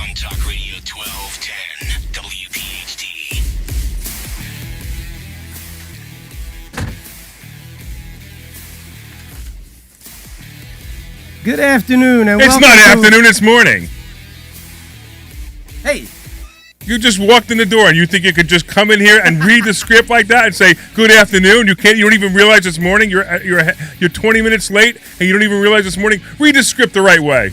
on Talk Radio 1210 WPHT. Good afternoon, and It's welcome not to... afternoon, it's morning. Hey, You just walked in the door and you think you could just come in here and read the script like that and say, good afternoon. You don't even realize it's morning. You're 20 minutes late and you don't even realize it's morning. Read the script the right way.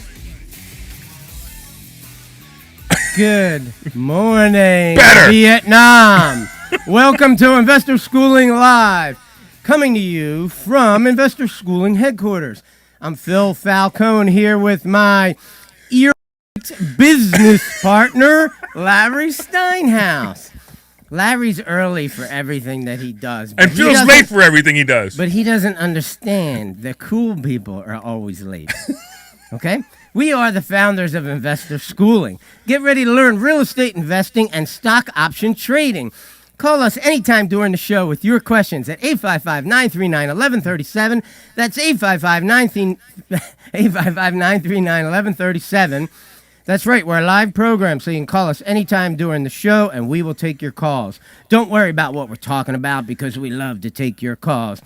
good morning, Better. Vietnam. Welcome to Investor Schooling Live, coming to you from Investor Schooling headquarters. I'm Phil Falcone here with my business partner, Larry Steinhouse. Larry's early for everything that he does. And Phil's late for everything he does. But he doesn't understand that cool people are always late. Okay? We are the founders of Investor Schooling. Get ready to learn real estate investing and stock option trading. Call us anytime during the show with your questions at 855-939-1137. That's 855-939-1137. That's right, we're a live program, so you can call us anytime during the show, and we will take your calls. Don't worry about what we're talking about, because we love to take your calls.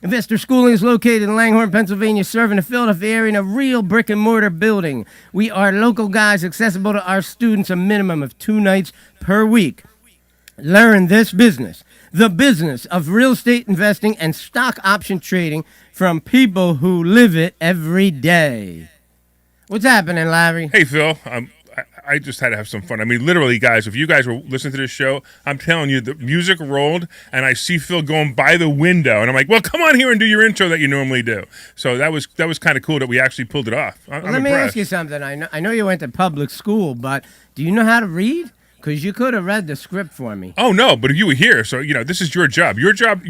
Investor Schooling is located in Langhorne, Pennsylvania, serving the Philadelphia area in a real brick-and-mortar building. We are local guys, accessible to our students a minimum of 2 nights per week. Learn this business, the business of real estate investing and stock option trading from people who live it every day. What's happening, Larry? Hey, Phil. I just had to have some fun. I mean, literally, guys, if you guys were listening to this show, I'm telling you, the music rolled, and I see Phil going by the window, and I'm like, well, come on here and do your intro that you normally do. So that was kind of cool that we actually pulled it off. I'm Let me ask you something. I know you went to public school, but do you know how to read? Because you could have read the script for me. Oh, no, but you were here, so, this is your job. Your job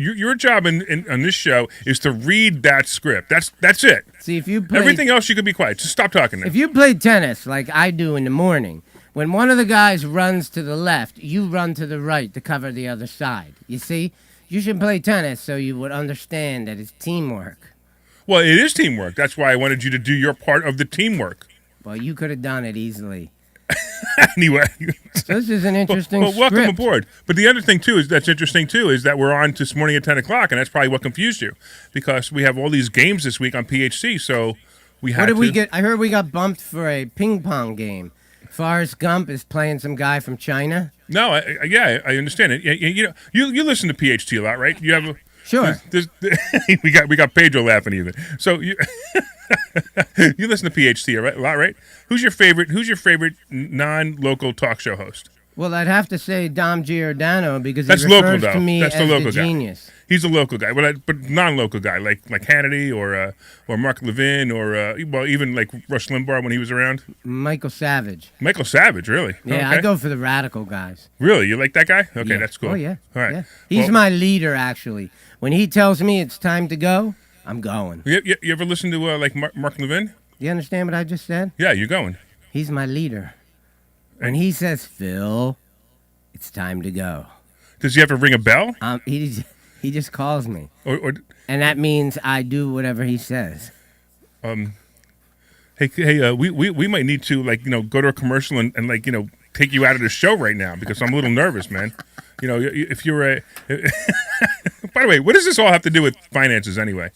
on this show is to read that script. That's it. See, if you played, Everything else, you could be quiet. Just stop talking now. if you played tennis like I do in the morning, when one of the guys runs to the left, you run to the right to cover the other side. You see? You should play tennis so you would understand that it's teamwork. Well, it is teamwork. That's why I wanted you to do your part of the teamwork. Well, you could have done it easily. Anyway. So this is an interesting Well, welcome script. aboard. But the other thing, too, that's interesting, too, is that we're on this morning at 10 o'clock, and that's probably what confused you, because we have all these games this week on PHC, so we had What did to... we get? I heard we got bumped for a ping pong game. Forrest Gump is playing some guy from China. No, I understand it. You listen to PHT a lot, right? You have a... Sure. we got Pedro laughing even. So you listen to PHT a lot, right? Who's your favorite non-local talk show host? Well, I'd have to say Dom Giordano because That's he local, refers though. to me That's the as local the guy. genius. He's a local guy, but non-local guy like Hannity or Mark Levin or even like Rush Limbaugh when he was around. Michael Savage. Michael Savage, really? Yeah, Okay. I go for the radical guys. Really, you like that guy? Okay, Yeah. that's cool. Oh, yeah. All right. Yeah. He's my leader, actually. When he tells me it's time to go, I'm going. You ever listen to like Mark Levin? You understand what I just said? Yeah, you're going. He's my leader. When he says, Phil, it's time to go. Does he have to ring a bell? He just calls me. Or And that means I do whatever he says. hey, we might need to go to a commercial and take you out of the show right now because I'm a little nervous, man. If you're a. By the way, what does this all have to do with finances anyway?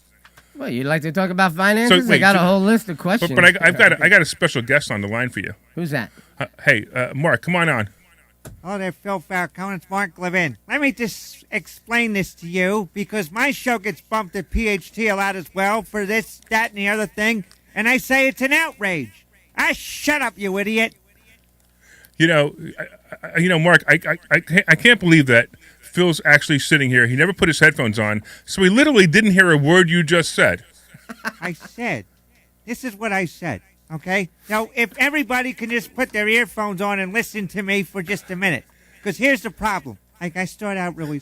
Well, you'd like to talk about finances? I got a whole list of questions. But I got a special guest on the line for you. Who's that? Hey, Mark, come on. Hello there, Phil Falcone. It's Mark Levin. Let me just explain this to you, because my show gets bumped at PHT a lot as well for this, that, and the other thing, and I say it's an outrage. Shut up, you idiot. Mark, I can't believe that Phil's actually sitting here. He never put his headphones on, so he literally didn't hear a word you just said. This is what I said, okay? Now, if everybody can just put their earphones on and listen to me for just a minute, because here's the problem. I start out really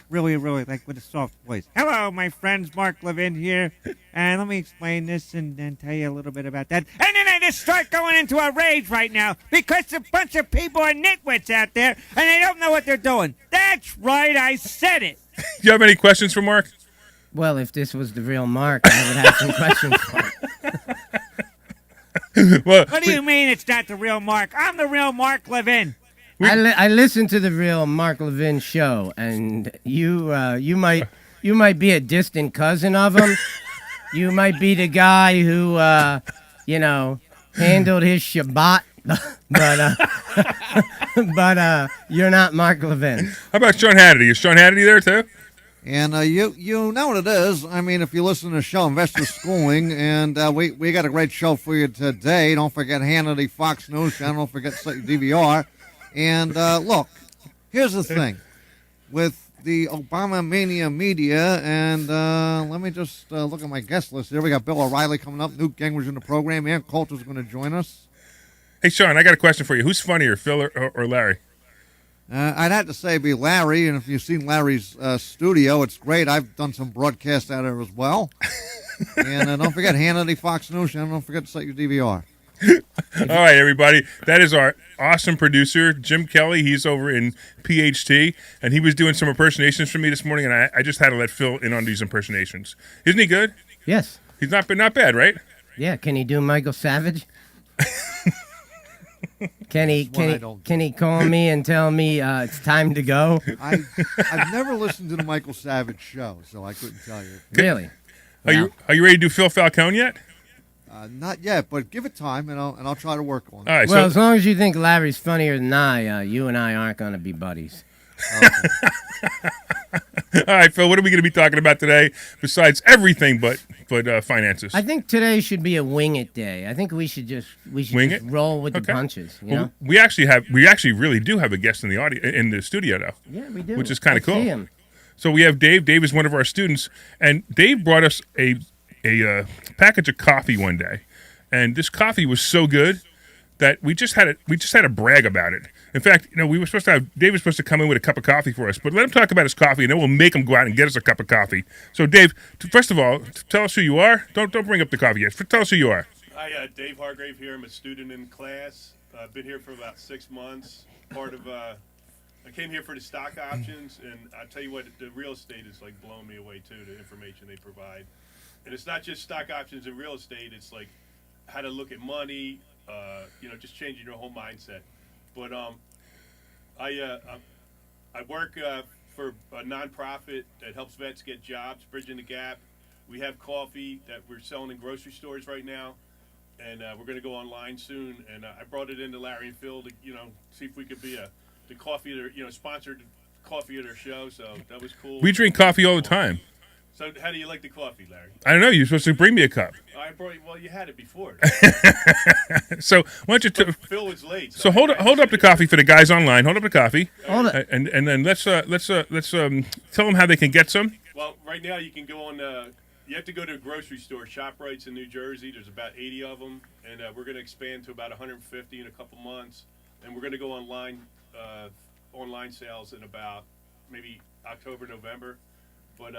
like with a soft voice. Hello, my friends, Mark Levin here, and let me explain this and then tell you a little bit about that. And then I just start going into a rage right now because a bunch of people are nitwits out there and they don't know what they're doing. That's right, I said it. Do you have any questions for Mark? Well, if this was the real Mark, I would have some questions for him. Well, What do you mean it's not the real Mark? I'm the real Mark Levin. I listened to the real Mark Levin show, and you might be a distant cousin of him. You might be the guy who handled his Shabbat, but you're not Mark Levin. how about Sean Hannity? Is Sean Hannity there too? And you know what it is. I mean, if you listen to the show, Investor Schooling, and we got a great show for you today. Don't forget Hannity, Fox News Channel. Don't forget to set your DVR. And look, here's the thing. With the Obama Mania media, and let me just look at my guest list here. We got Bill O'Reilly coming up. Newt Gingrich's in the program. Ann Coulter's going to join us. Hey, Sean, I got a question for you. Who's funnier, Phil or Larry? I'd have to say it'd be Larry, and if you've seen Larry's studio, it's great. I've done some broadcasts out there as well. And don't forget Hannity, Fox News Channel. Don't forget to set your DVR. All right, everybody. That is our awesome producer, Jim Kelly. He's over in PHT, and he was doing some impersonations for me this morning, and I just had to let Phil in on these impersonations. Isn't he good? Yes. He's not bad, right? Yeah. Can he do Michael Savage? Can he call me and tell me it's time to go? I've never listened to the Michael Savage show, so I couldn't tell you. Really? Are you ready to do Phil Falcone yet? Not yet, but give it time, and I'll try to work on it. All right. Well, as long as you think Larry's funnier than I, you and I aren't going to be buddies. All right, Phil. What are we going to be talking about today? Besides everything but finances. I think today should be a wing it day. I think we should just Wing just it? roll with Okay. the punches. You Well, know? we actually really do have a guest in the studio though. Yeah, we do. Which is kinda I cool. see him. So we have Dave. Dave is one of our students, and Dave brought us a package of coffee one day, and this coffee was so good that we just had to brag about it. In fact, we were supposed to have Dave was supposed to come in with a cup of coffee for us, but let him talk about his coffee, and then we'll make him go out and get us a cup of coffee. So, Dave, first of all, tell us who you are. Don't bring up the coffee yet. Tell us who you are. Hi, Dave Hargrave here. I'm a student in class. I've been here for about 6 months. I came here for the stock options, and I tell you what, the real estate is like blowing me away too. The information they provide, and it's not just stock options in real estate. It's like how to look at money. Just changing your whole mindset. But I work for a nonprofit that helps vets get jobs, Bridging the Gap. We have coffee that we're selling in grocery stores right now, and we're going to go online soon. And I brought it into Larry and Phil to see if we could be the coffee of their sponsored coffee of their show. So that was cool. We drink coffee all the time. So how do you like the coffee, Larry? I don't know. You're supposed to bring me a cup. Well, you had it before. So why don't you? Phil was late. So hold up the coffee for the guys online. Hold up the coffee. Hold it. And then let's tell them how they can get some. Well, right now you can go on. You have to go to a grocery store, ShopRite's in New Jersey. There's about 80 of them, and we're going to expand to about 150 in a couple months. And we're going to go online sales in about maybe October, November. But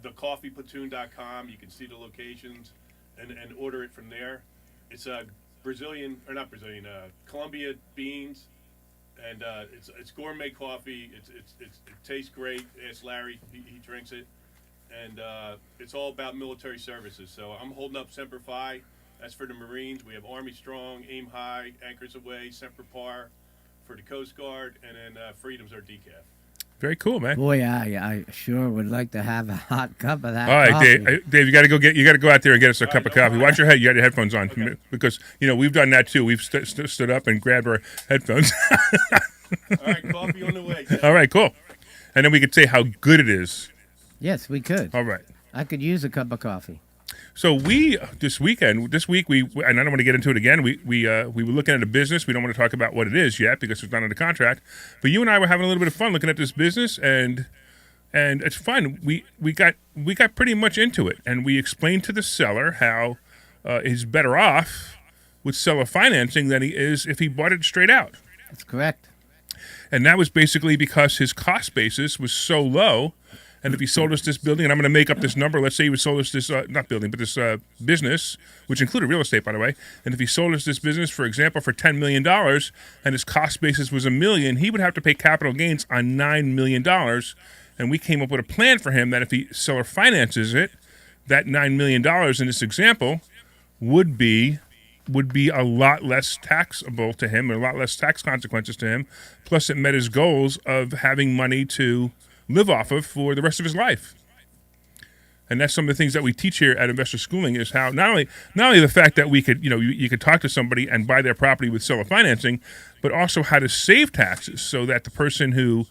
thecoffeeplatoon.com, you can see the locations and order it from there. It's Columbia beans, and it's gourmet coffee. It tastes great. Ask Larry, he drinks it, and it's all about military services. So I'm holding up Semper Fi. That's for the Marines. We have Army Strong, Aim High, Anchors Away, Semper Par for the Coast Guard, and then Freedom's our decaf. Very cool, man. Boy, I sure would like to have a hot cup of that. All right, coffee. Dave, you got to go out there and get us a cup of coffee. Watch your head. You got your headphones on, Okay. because we've done that too. We've stood up and grabbed our headphones. All right, coffee on the way. All right, cool. And then we could say how good it is. Yes, we could. All right. I could use a cup of coffee. So this week and I don't want to get into it again. We were looking at a business. We don't want to talk about what it is yet because it's not under contract. But you and I were having a little bit of fun looking at this business, and it's fun. We got pretty much into it, and we explained to the seller how he's better off with seller financing than he is if he bought it straight out. That's correct. And that was basically because his cost basis was so low. And if he sold us this building, and I'm going to make up this number, let's say he sold us this, not building, but this business, which included real estate, by the way. And if he sold us this business, for example, for $10 million, and his cost basis was $1 million, he would have to pay capital gains on $9 million. And we came up with a plan for him that if he seller finances it, that $9 million in this example would be would be a lot less taxable to him, and a lot less tax consequences to him. Plus, it met his goals of having money to live off of for the rest of his life. And that's some of the things that we teach here at Investor Schooling is how not only the fact that we could, you could talk to somebody and buy their property with seller financing, but also how to save taxes so that the person who's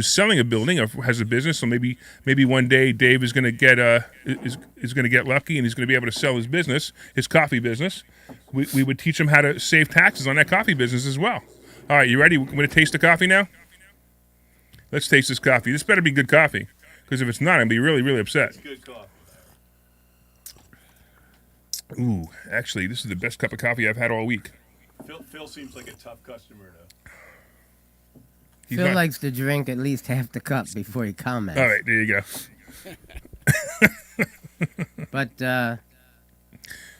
selling a building or has a business. So maybe one day Dave is going to get is going to get lucky and he's going to be able to sell his business, his coffee business. We would teach him how to save taxes on that coffee business as well. All right, you ready? We're going to taste the coffee now. Let's taste this coffee. This better be good coffee. Because if it's not, I'm going to be really, really upset. It's good coffee. Ooh, actually, this is the best cup of coffee I've had all week. Phil seems like a tough customer, though. Phil likes to drink at least half the cup before he comments. All right, there you go. But all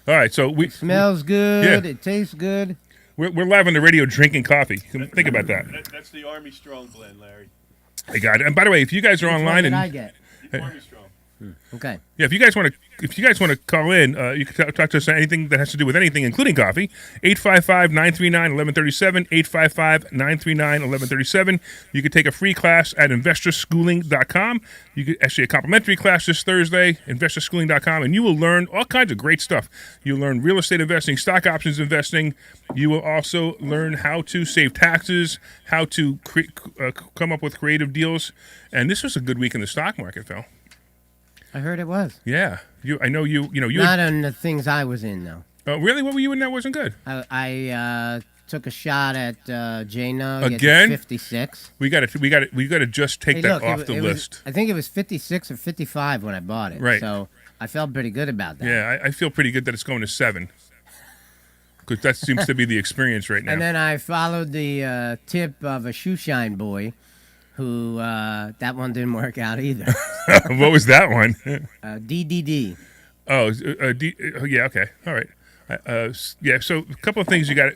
right, so it smells good. Yeah. It tastes good. We're live on the radio drinking coffee. Think about that. That's the Army Strong blend, Larry. I got it. And by the way, if you guys are online What did and I get? Army Strong. Okay. yeah, if you guys want to call in, you can talk to us on anything that has to do with anything, including coffee. 855-939-1137. 855-939-1137. You can take a free class at investorschooling.com. You could actually a complimentary class this Thursday, investorschooling.com, and you will learn all kinds of great stuff. You'll learn real estate investing, stock options investing. You will also learn how to save taxes, how to come up with creative deals. And this was a good week in the stock market, Phil. I heard it was. Yeah, I know you. Not on the things I was in, though. Really? What were you in that wasn't good? I took a shot at J-Nug Again? at 56. We got to just take that off the list. I think it was 56 or 55 when I bought it. Right. So I felt pretty good about that. Yeah, I feel pretty good that it's going to 7. Because that seems to be the experience right now. And then I followed the tip of a shoe shine boy, who that one didn't work out either. What was that one? DDD. Oh, yeah, okay. All right. Yeah, so a couple of things you got,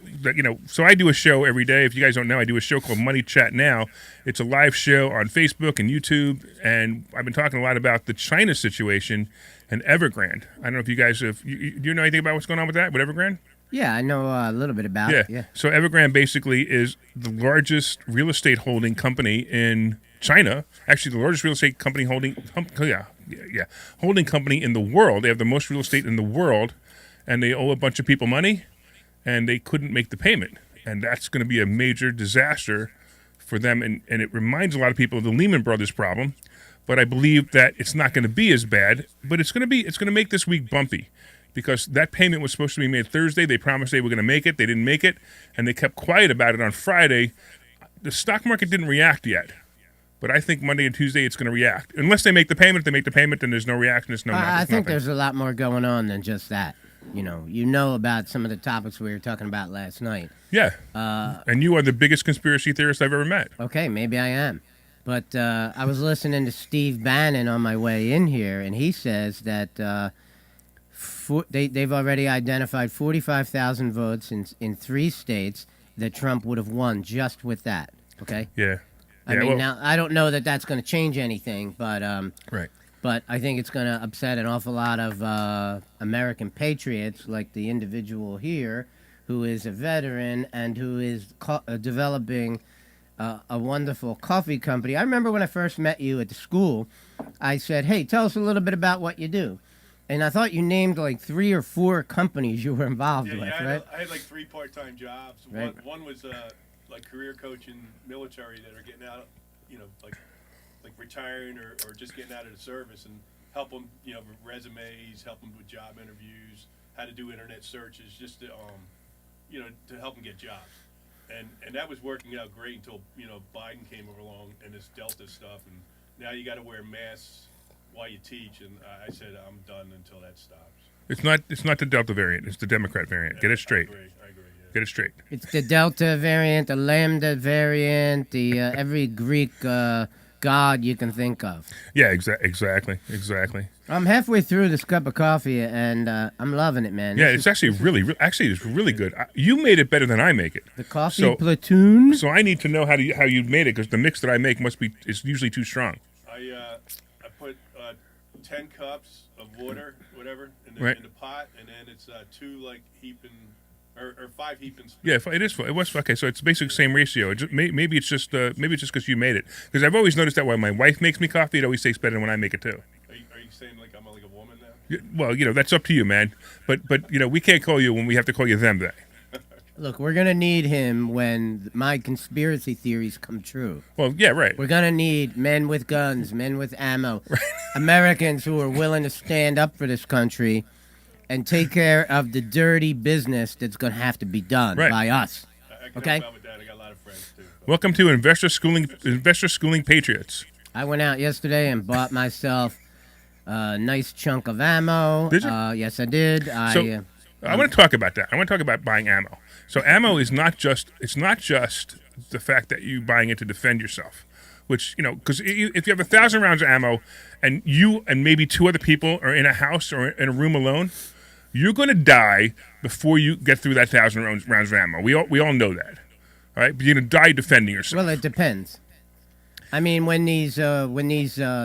so I do a show every day. If you guys don't know, I do a show called Money Chat Now. It's a live show on Facebook and YouTube, and I've been talking a lot about the China situation and Evergrande. I don't know if you guys do you know anything about what's going on with that, with Evergrande? Yeah, I know a little bit about it. Yeah. So Evergrande basically is the largest real estate holding company in China. Actually, the largest real estate company holding company in the world. They have the most real estate in the world, and they owe a bunch of people money, and they couldn't make the payment. And that's going to be a major disaster for them. And it reminds a lot of people of the Lehman Brothers problem. But I believe that it's not going to be as bad. But it's going to make this week bumpy. Because that payment was supposed to be made Thursday. They promised they were going to make it. They didn't make it. And they kept quiet about it on Friday. The stock market didn't react yet. But I think Monday and Tuesday it's going to react. Unless they make the payment. If they make the payment, then there's no reaction. There's no nothing. I think there's a lot more going on than just that. You know about some of the topics we were talking about last night. Yeah. And you are the biggest conspiracy theorist I've ever met. Okay, maybe I am. But I was listening to Steve Bannon on my way in here, and he says that they've already identified 45,000 votes in 3 states that Trump would have won just with that. Okay. Yeah. I mean, now I don't know that that's going to change anything, but right. But I think it's going to upset an awful lot of American patriots, like the individual here, who is a veteran and who is developing a wonderful coffee company. I remember when I first met you at the school, I said, "Hey, tell us a little bit about what you do." And I thought you named like 3 or 4 companies you were involved with, right? I had like 3 part-time jobs. Right. One was like career coaching military that are getting out, like retiring or just getting out of the service, and help them, with resumes, help them with job interviews, how to do internet searches, just to help them get jobs. And that was working out great until Biden came along and this Delta stuff, and now you got to wear masks while you teach, and I said I'm done until that stops. It's not the Delta variant. It's the Democrat variant. Get it straight. I agree. Yeah. Get it straight. It's the Delta variant, the Lambda variant, the every Greek god you can think of. Yeah, exactly. I'm halfway through this cup of coffee, and I'm loving it, man. Yeah, it's actually it's really good. You made it better than I make it. The coffee platoon. So I need to know how you made it, because the mix that I make is usually too strong. I put 10 cups of water, whatever, in the, Right. in the pot, and then it's 2 like heaping or 5 heaping. Yeah, it is. It was okay. So it's basically the same ratio. Maybe it's just because you made it. Because I've always noticed that when my wife makes me coffee, it always tastes better than when I make it too. Are you saying like I'm like a woman now? Well, that's up to you, man. But we can't call you when we have to call you them. They. Look, we're going to need him when my conspiracy theories come true. Well, yeah, right. We're going to need men with guns, men with ammo, Americans who are willing to stand up for this country and take care of the dirty business that's going to have to be done Right. by us. I can Okay. help out with that. I got a lot of friends too. Welcome to Investor Schooling Patriots. I went out yesterday and bought myself a nice chunk of ammo. Did you? Yes, I did. So I want to talk about that. I want to talk about buying ammo. So ammo is not just the fact that you buying it to defend yourself, which because if you have 1,000 rounds of ammo and you and maybe 2 other people are in a house or in a room alone, you're going to die before you get through that 1,000 rounds of ammo. We all know that, all right? But you're going to die defending yourself. Well, it depends. I mean, when these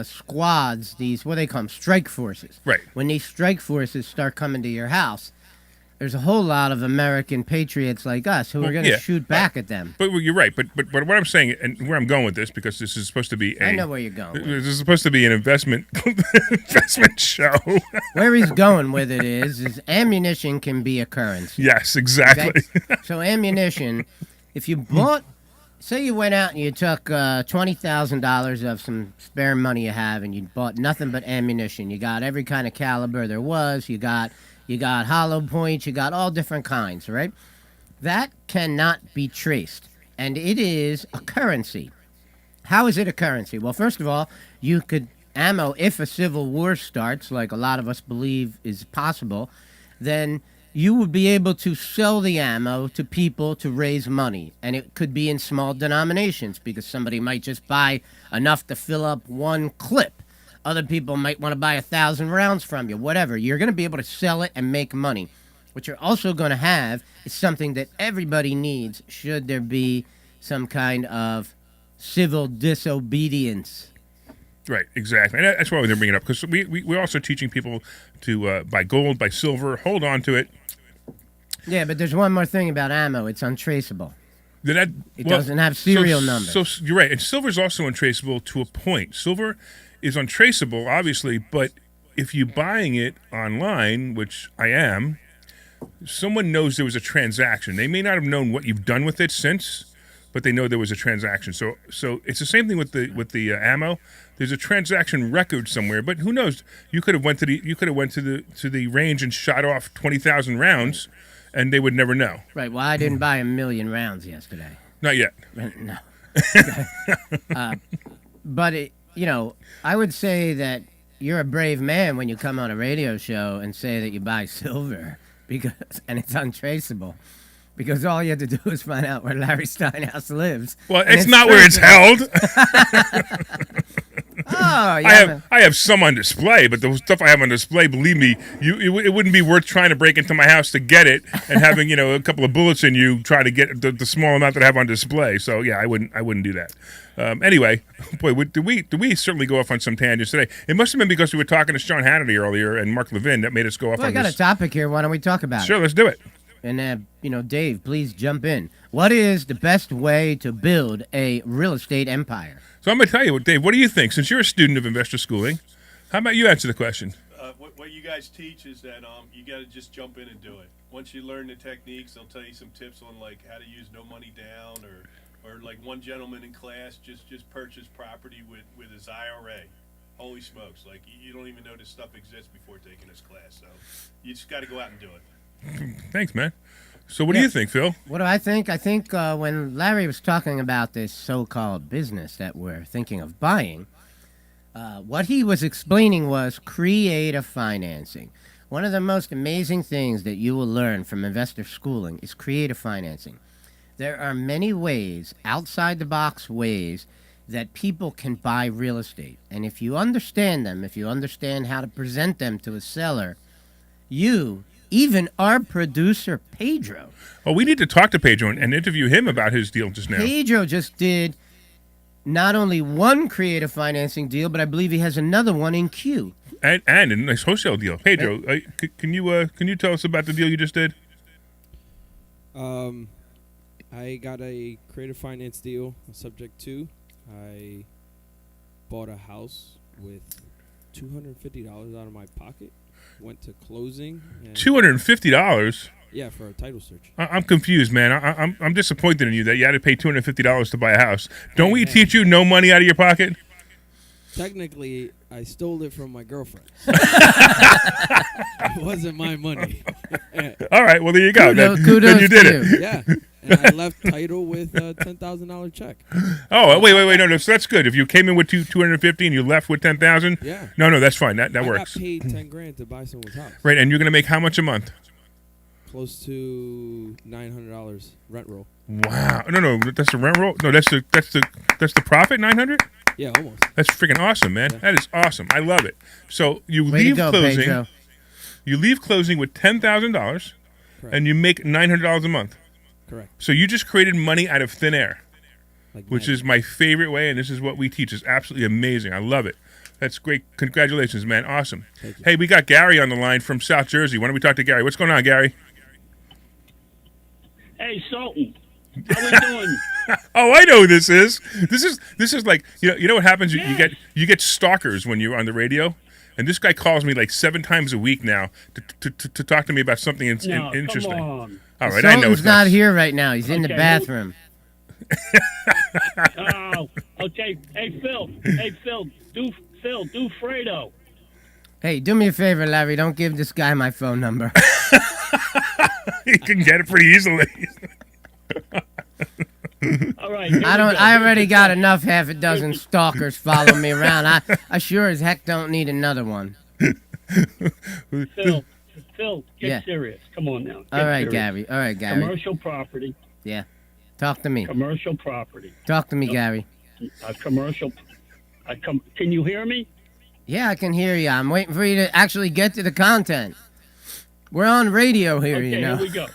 squads, what do they call them, strike forces. Right. When these strike forces start coming to your house, there's a whole lot of American patriots like us who are going to shoot back at them. But you're right. But what I'm saying and where I'm going with this, because this is supposed to be I know where you're going with it. This is supposed to be an investment show. Where he's going with it is ammunition can be a currency. Yes, exactly. Okay? So ammunition, if you bought, say you went out and you took $20,000 of some spare money you have and you bought nothing but ammunition. You got every kind of caliber there was. You got hollow points. You got all different kinds, right? That cannot be traced, and it is a currency. How is it a currency? Well, first of all, you could ammo, if a civil war starts, like a lot of us believe is possible, then you would be able to sell the ammo to people to raise money. And it could be in small denominations because somebody might just buy enough to fill up one clip. Other people might want to buy 1,000 rounds from you, whatever. You're going to be able to sell it and make money. What you're also going to have is something that everybody needs should there be some kind of civil disobedience. Right, exactly. And that's why we're bringing it up, because we're also teaching people to buy gold, buy silver, hold on to it. Yeah, but there's one more thing about ammo. It's untraceable. It doesn't have serial numbers. So you're right. And silver is also untraceable to a point. Silver is untraceable, obviously, but if you're buying it online, which I am, someone knows there was a transaction. They may not have known what you've done with it since, but they know there was a transaction. So it's the same thing with the ammo. There's a transaction record somewhere, but who knows? You could have went to the range and shot off 20,000 rounds, and they would never know. Right. Well, I didn't buy 1,000,000 rounds yesterday. Not yet. No. But I would say that you're a brave man when you come on a radio show and say that you buy silver and it's untraceable. Because all you have to do is find out where Larry Steinhouse lives. Well, it's not where it's held. Oh, yeah. I have some on display, but the stuff I have on display, believe me, it wouldn't be worth trying to break into my house to get it and having a couple of bullets in you try to get the small amount that I have on display. So yeah, I wouldn't do that. Anyway, boy, do we certainly go off on some tangents today? It must have been because we were talking to Sean Hannity earlier and Mark Levin that made us go off Well, on I got this. a topic here. Why don't we talk about it? Sure, let's do it. And, Dave, please jump in. What is the best way to build a real estate empire? So I'm going to tell you, Dave, what do you think? Since you're a student of investor schooling, how about you answer the question? What you guys teach is that you got to just jump in and do it. Once you learn the techniques, they'll tell you some tips on like how to use no money down, or like one gentleman in class just purchased property with his IRA. Holy smokes! Like you don't even know this stuff exists before taking this class. So you just got to go out and do it. Thanks, man. So what do you think, Phil? What do I think? I think when Larry was talking about this so-called business that we're thinking of buying, what he was explaining was creative financing. One of the most amazing things that you will learn from investor schooling is creative financing. There are many ways, outside-the-box ways, that people can buy real estate. And if you understand them, if you understand how to present them to a seller, even our producer, Pedro. Oh, we need to talk to Pedro and interview him about his deal just now. Pedro just did not only one creative financing deal, but I believe he has another one in queue. and a nice wholesale deal. Pedro, can you tell us about the deal you just did? I got a creative finance deal, subject to. I bought a house with $250 out of my pocket. Went to closing. $250. Yeah, for a title search. I'm confused, man. I'm disappointed in you that you had to pay $250 to buy a house. Don't we teach you no money out of your pocket? Technically, I stole it from my girlfriend. It wasn't my money. All right, well, there you go. Kudos then you did to it. Yeah, and I left title with a $10,000 check. Oh, wait, no, so that's good. If you came in with $250 and you left with $10,000, Yeah. no, that's fine. That I works. got paid $10,000 to buy someone's house. Right, and you're gonna make how much a month? Close to $900 rent roll. Wow, no, that's the rent roll. No, that's the profit. 900. Yeah, almost. That's freaking awesome, man. Yeah. That is awesome. I love it. So you Way to leave go, closing. Pedro. You leave closing with $10,000, and you make $900 a month. Correct. So you just created money out of thin air, Like which magic. is my favorite way, and this is what we teach. It's absolutely amazing. I love it. That's great. Congratulations, man. Awesome. Thank you. Hey, we got Gary on the line from South Jersey. Why don't we talk to Gary? What's going on, Gary? Hey, Sultan, how we doing? Oh, I know who this is. This is like you know what happens. You get stalkers when you're on the radio, and this guy calls me like 7 times a week now to talk to me about something No, interesting. come on. All right, I know Sultan's it's not here right now. He's in the Okay, bathroom. Oh, okay. Hey, Phil, do Fredo. Hey, do me a favor, Larry. Don't give this guy my phone number. You can get it pretty easily. All right. here we I don't. go. I already got enough half a dozen stalkers following me around. I sure as heck don't need another one. Phil, get Yeah. serious. Come on now. All Get right, serious. Gary. All right, Gary. Commercial property. Yeah. Talk to me. Commercial property. Talk to me, Gary. Commercial. Can you hear me? Yeah, I can hear you. I'm waiting for you to actually get to the content. We're on radio here, Okay, you know. here we go.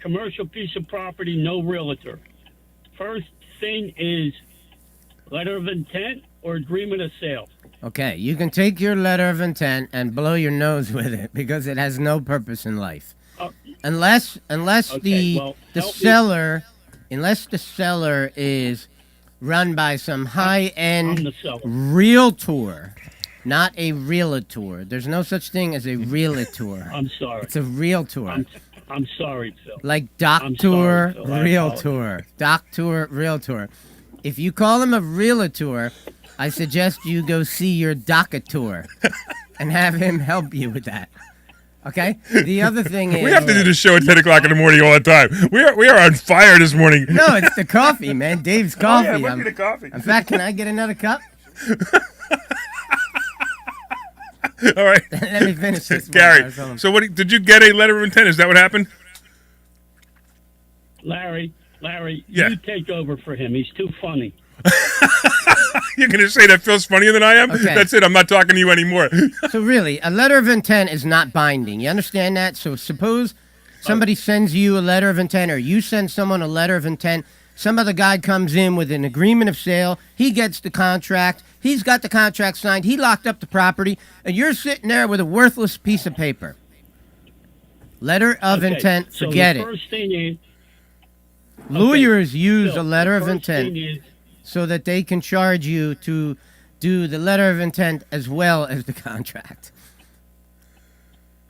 Commercial piece of property, no realtor. First thing is letter of intent or agreement of sale. Okay, you can take your letter of intent and blow your nose with it because it has no purpose in life. Unless Okay, well, the help me. seller is run by some I'm high-end the seller. realtor, not a realtor. There's no such thing as a realtor. I'm sorry. It's a realtor. I'm sorry, Phil. Like I'm doctor, sorry, Phil. I realtor. Doctor, realtor. If you call him a realtor, I suggest you go see your docator and have him help you with that. Okay? The other thing is... We have to do this show at 10 o'clock in the morning all the time. We are on fire this morning. No, it's the coffee, man. Dave's coffee. Oh, yeah, it must be the coffee. In fact, can I get another cup? All right. Let me finish this one. Gary, so did you get a letter of intent? Is that what happened? Larry, Yeah. you take over for him. He's too funny. You're going to say that Phil's funnier than I am? Okay. That's it. I'm not talking to you anymore. So really, a letter of intent is not binding. You understand that? So suppose somebody sends you a letter of intent or you send someone a letter of intent. Some other guy comes in with an agreement of sale. He gets the contract. He's got the contract signed. He locked up the property. And you're sitting there with a worthless piece of paper. Letter of Okay, intent, so forget the it. first thing is, Lawyers use Phil, a letter the of first intent thing is, so that they can charge you to do the letter of intent as well as the contract.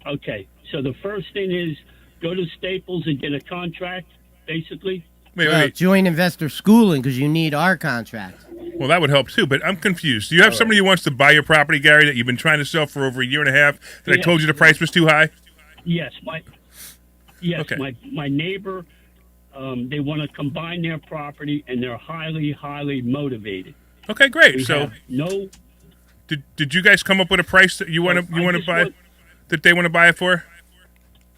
okay, so the first thing is go to Staples and get a contract, basically. Wait. Join investor schooling because you need our contract. Well, that would help too, but I'm confused. Do you have somebody who wants to buy your property, Gary, that you've been trying to sell for over a year and a half that I Yeah. told you the price was too high? Yes, Okay. my neighbor. They want to combine their property, and they're highly motivated. Okay, great. We So have no. did you guys come up with a price that you want I to just buy want- that they want to buy it for?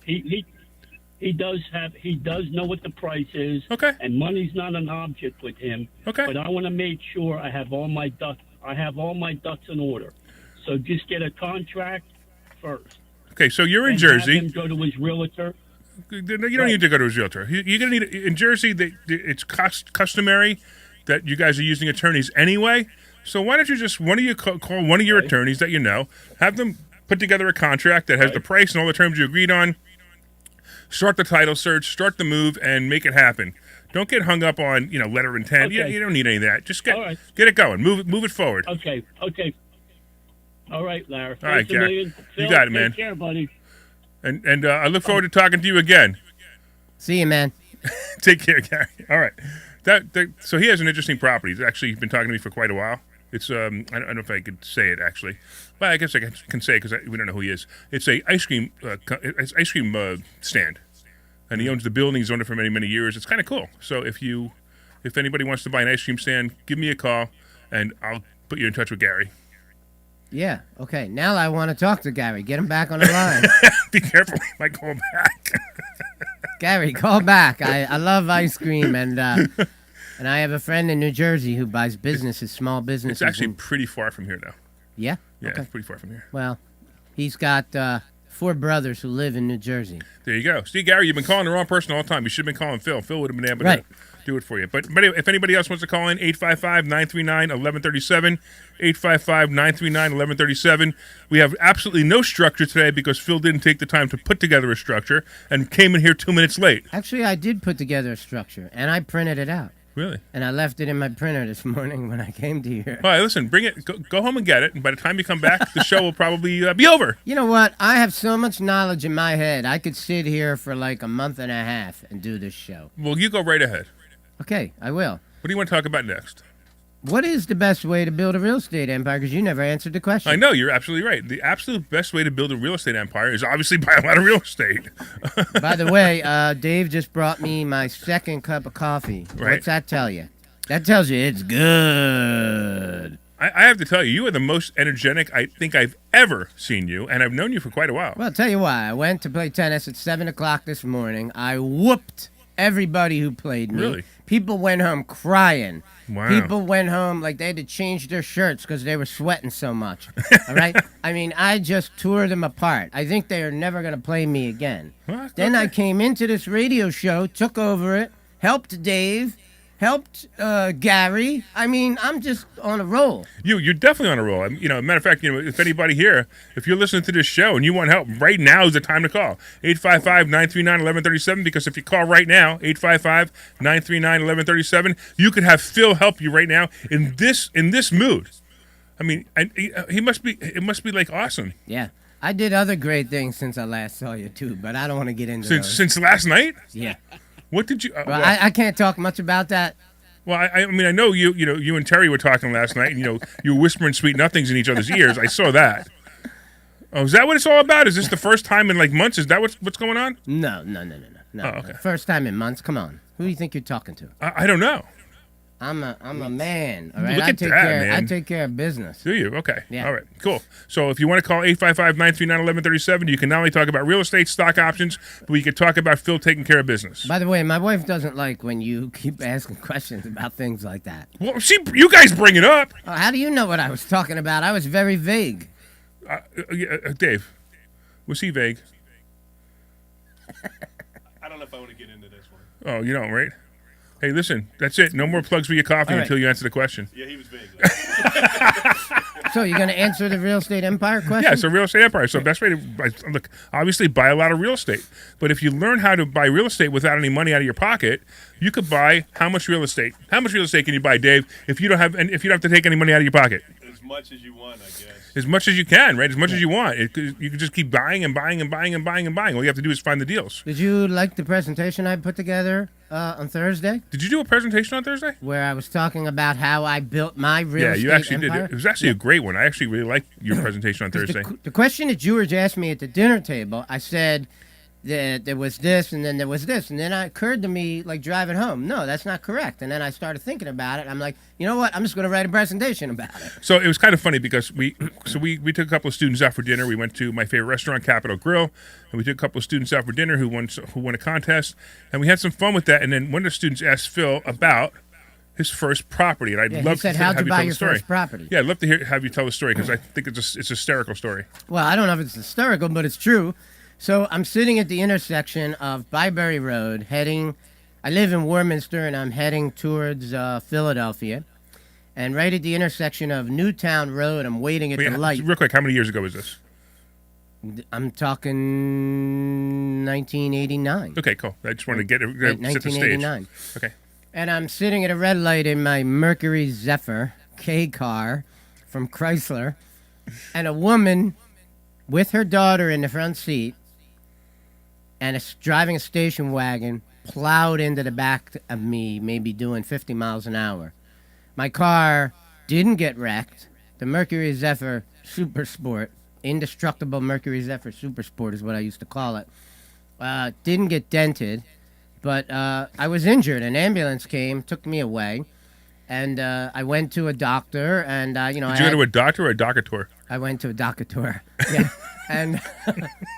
He does know what the price is. Okay. And money's not an object with him. Okay. But I want to make sure I have all my ducks in order. So just get a contract first. Okay, so you're in and Jersey. Have him go to his realtor. You don't need to go to a realtor. You're going to need in Jersey. It's customary that you guys are using attorneys anyway. So why don't you just call one of your attorneys that you know, have them put together a contract that has the price and all the terms you agreed on. Start the title search, start the move, and make it happen. Don't get hung up on letter of intent. Okay. You don't need any of that. Just All right. get it going. Move it forward. Okay. All right, Larry. All right, Thanks a Gary. million. You Phil, got it, man. Take care, buddy. And I look forward to talking to you again. See you, man. Take care, Gary. All right. So he has an interesting property. He's been talking to me for quite a while. It's I don't know if I could say it actually, but I guess I can say it because we don't know who he is. It's a ice cream stand, and he owns the building. He's owned it for many, many years. It's kind of cool. So if anybody wants to buy an ice cream stand, give me a call, and I'll put you in touch with Gary. Yeah. Okay. Now I want to talk to Gary. Get him back on the line. Be careful, he might call back. Gary, call back. I love ice cream, and I have a friend in New Jersey who buys small businesses. It's actually pretty far from here, though. Yeah? Yeah, Okay. it's pretty far from here. Well, he's got 4 brothers who live in New Jersey. There you go. See, Gary, you've been calling the wrong person all the time. You should have been calling Phil. Phil would have been able Right. to do it for you. But if anybody else wants to call in, 855-939-1137, 855-939-1137. We have absolutely no structure today because Phil didn't take the time to put together a structure and came in here 2 minutes late. Actually, I did put together a structure, and I printed it out. Really? And I left it in my printer this morning when I came to here. All right, listen, bring it. Go home and get it. And by the time you come back, the show will probably be over. You know what? I have so much knowledge in my head. I could sit here for like a month and a half and do this show. Well, you go right ahead. Okay, I will. What do you want to talk about next? What is the best way to build a real estate empire? Because you never answered the question. I know, you're absolutely right. The absolute best way to build a real estate empire is obviously buy a lot of real estate. By the way, Dave just brought me my second cup of coffee. Right. What's that tell you? That tells you it's good. I have to tell you, you are the most energetic I think I've ever seen you, and I've known you for quite a while. Well, I'll tell you why. I went to play tennis at 7 o'clock this morning. I whooped everybody who played me. Really? People went home crying. Wow. People went home like they had to change their shirts because they were sweating so much. All right? I mean, I just tore them apart. I think they are never going to play me again. Well, Then I okay. came into this radio show, took over it, helped Dave, helped Gary. I mean, I'm just on a roll. You're definitely on a roll. Matter of fact, if anybody here, if you're listening to this show and you want help, right now is the time to call. 855-939-1137, because if you call right now, 855-939-1137, you could have Phil help you right now in this mood. I mean, it must be like awesome. Yeah. I did other great things since I last saw you, too, but I don't want to get into those. Since last night? Yeah. What did you... Well, I can't talk much about that. Well, I mean, I know you and Terry were talking last night, and you were whispering sweet nothings in each other's ears. I saw that. Oh, is that what it's all about? Is this the first time in like months? Is that what's going on? No. Oh, okay. First time in months. Come on. Who do you think you're talking to? I don't know. I'm a man. All right. Look at that, man. I take care of business. Do you? Okay. Yeah. All right. Cool. So if you want to call 855-939-1137, you can not only talk about real estate, stock options, but we can talk about Phil taking care of business. By the way, my wife doesn't like when you keep asking questions about things like that. Well, you guys bring it up. How do you know what I was talking about? I was very vague. Dave, was he vague? I don't know if I want to get into this one. Oh, you don't, right? Hey, listen, that's it. No more plugs for your coffee All right. until you answer the question. Yeah, he was vague. So you're going to answer the real estate empire question? Yeah, it's a real estate empire. So the best way to obviously buy a lot of real estate. But if you learn how to buy real estate without any money out of your pocket, you could buy how much real estate? How much real estate can you buy, Dave, if you don't have to take any money out of your pocket? As much as you want, I guess. As much as you can, right? As much as you want. You can just keep buying and buying and buying and buying and buying. All you have to do is find the deals. Did you like the presentation I put together on Thursday? Did you do a presentation on Thursday? Where I was talking about how I built my real estate you actually empire? did. It was actually a great one. I actually really liked your presentation on Thursday. The question that George asked me at the dinner table, I said that there was this and then there was this. And then it occurred to me, like driving home, no, that's not correct. And then I started thinking about it. I'm like, you know what? I'm just going to write a presentation about it. So it was kind of funny because we took a couple of students out for dinner. We went to my favorite restaurant, Capitol Grill, and we took a couple of students out for dinner who won a contest, and we had some fun with that. And then one of the students asked Phil about his first property, and I'd love he said, to how'd have you you buy tell your the story. first property? Yeah, I'd love to have you tell the story because I think it's a hysterical story. Well, I don't know if it's hysterical, but it's true. So I'm sitting at the intersection of Byberry Road, I live in Warminster, and I'm heading towards Philadelphia. And right at the intersection of Newtown Road, I'm waiting at the light. Real quick, how many years ago was this? I'm talking 1989. Okay, cool. I just wanted to set the stage. 1989. Okay. And I'm sitting at a red light in my Mercury Zephyr K car from Chrysler, and a woman with her daughter in the front seat and driving a station wagon plowed into the back of me, maybe doing 50 miles an hour. My car didn't get wrecked. The Mercury Zephyr Super Sport, indestructible Mercury Zephyr Super Sport is what I used to call it, didn't get dented, but I was injured. An ambulance came, took me away, and I went to a doctor, and Did you go to a doctor or a doctor? I went to a doctor. Yeah. And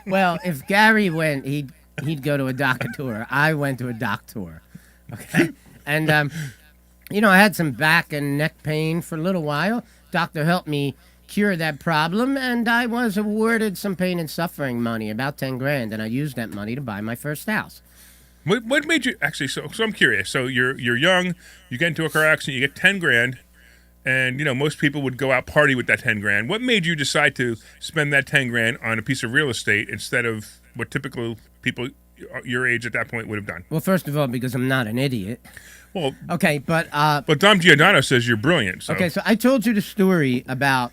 well, if Gary went, he'd go to a doctor. I went to a doctor. Okay. And I had some back and neck pain for a little while. Doctor helped me cure that problem, and I was awarded some pain and suffering money, about $10,000, and I used that money to buy my first house. What made you actually? So I'm curious. So you're young. You get into a car accident. You get $10,000. And, most people would go out party with that $10,000. What made you decide to spend that $10,000 on a piece of real estate instead of what typical people your age at that point would have done? Well, first of all, because I'm not an idiot. Well, okay, but Dom Giordano says you're brilliant. So. Okay, so I told you the story about.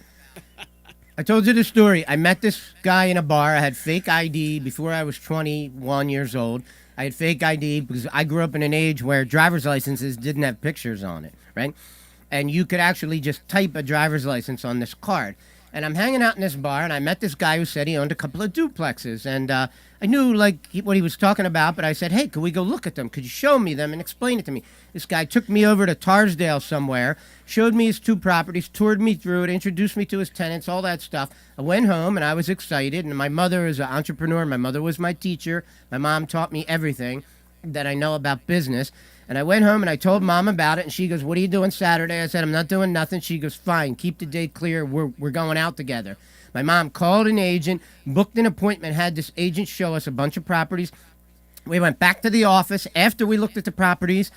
I met this guy in a bar. I had fake ID before I was 21 years old. I had fake ID because I grew up in an age where driver's licenses didn't have pictures on it, right? And you could actually just type a driver's license on this card. And I'm hanging out in this bar, and I met this guy who said he owned a couple of duplexes. And I knew, what he was talking about, but I said, hey, could we go look at them? Could you show me them and explain it to me? This guy took me over to Tarsdale somewhere, showed me his two properties, toured me through it, introduced me to his tenants, all that stuff. I went home, and I was excited. And my mother is an entrepreneur. My mother was my teacher. My mom taught me everything that I know about business. And I went home and I told Mom about it, and she goes, what are you doing Saturday? I said, I'm not doing nothing. She goes, fine, keep the date clear. We're going out together. My mom called an agent, booked an appointment, had this agent show us a bunch of properties. We went back to the office. After we looked at the properties,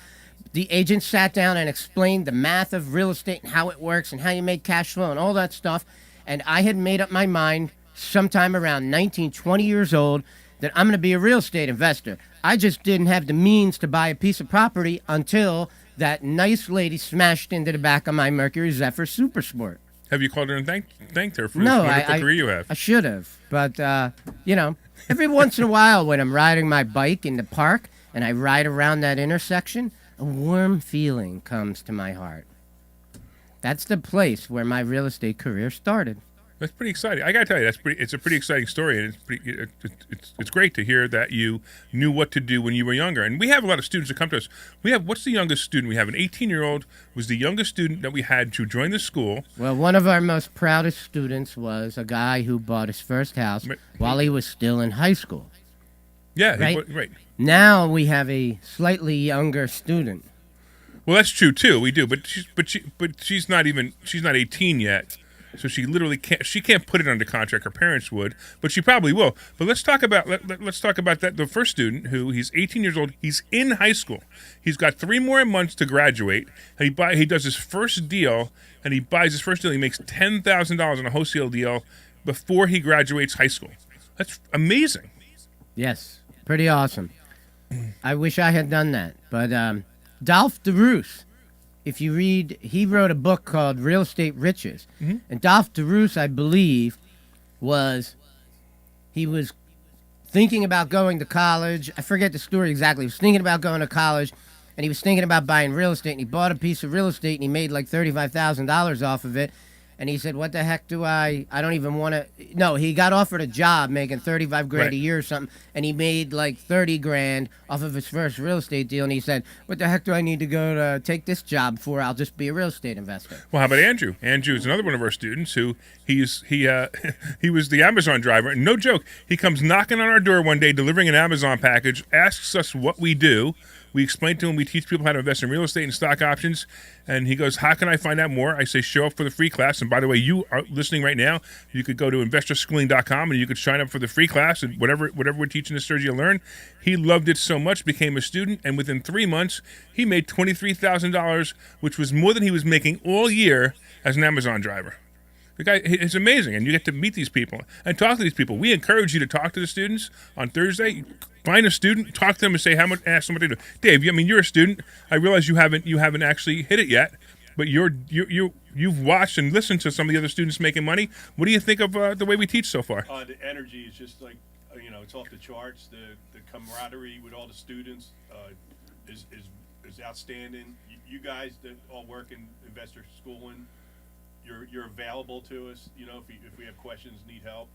the agent sat down and explained the math of real estate and how it works and how you make cash flow and all that stuff. And I had made up my mind sometime around 19, 20 years old that I'm going to be a real estate investor. I just didn't have the means to buy a piece of property until that nice lady smashed into the back of my Mercury Zephyr Super Sport. Have you called her and thanked her for the wonderful career you have? I should have. But, every once in a while when I'm riding my bike in the park and I ride around that intersection, a warm feeling comes to my heart. That's the place where my real estate career started. That's pretty exciting. I gotta tell you, it's a pretty exciting story, and it's great to hear that you knew what to do when you were younger. And we have a lot of students that come to us. What's the youngest student we have? An 18-year-old was the youngest student that we had to join the school. Well, one of our most proudest students was a guy who bought his first house while he was still in high school. Yeah, right. Now we have a slightly younger student. Well, that's true too. We do, but she's not 18 yet. So she literally can't put it under contract. Her parents would, but she probably will. But let's talk about that. The first student, he's 18 years old. He's in high school. He's got 3 more months to graduate. He does his first deal, and he buys his first deal. He makes $10,000 on a wholesale deal before he graduates high school. That's amazing. Yes, pretty awesome. I wish I had done that. But Dolph DeRoos, if you read, he wrote a book called Real Estate Riches. Mm-hmm. And Dolph DeRoos, I believe, was thinking about going to college. I forget the story exactly. He was thinking about going to college, and he was thinking about buying real estate, and he bought a piece of real estate, and he made like $35,000 off of it. And he said, what the heck I don't even want to. No, he got offered a job making $35,000 a year or something, and he made like $30,000 off of his first real estate deal. And he said, what the heck do I need to go to take this job for? I'll just be a real estate investor. Well, how about Andrew? Andrew is another one of our students who he was the Amazon driver. And no joke, he comes knocking on our door one day delivering an Amazon package, asks us what we do. We explain to him, we teach people how to invest in real estate and stock options. And he goes, how can I find out more? I say, show up for the free class. And by the way, you are listening right now. You could go to investorschooling.com and you could sign up for the free class. And whatever we're teaching this Thursday, you'll learn. He loved it so much, became a student. And within 3 months, he made $23,000, which was more than he was making all year as an Amazon driver. The guy, it's amazing, and you get to meet these people and talk to these people. We encourage you to talk to the students on Thursday. Find a student, talk to them, and say how much. Ask them what they do. Dave, I mean, you're a student. I realize you haven't actually hit it yet, but you've watched and listened to some of the other students making money. What do you think of the way we teach so far? The energy is just like it's off the charts. The camaraderie with all the students is outstanding. You guys that all work in investor schooling. You're available to us, if we have questions, need help.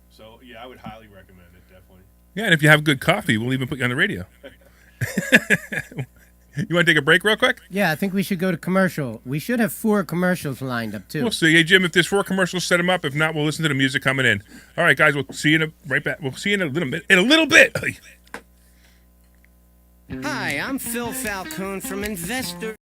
So yeah, I would highly recommend it, definitely. Yeah, and if you have good coffee, we'll even put you on the radio. You want to take a break real quick? Yeah, I think we should go to commercial. We should have 4 commercials lined up too. We'll see. Hey Jim, if there's 4 commercials, set them up. If not, we'll listen to the music coming in. All right, guys, we'll see you right back. We'll see you in a little bit. Hi, I'm Phil Falcone from Investor.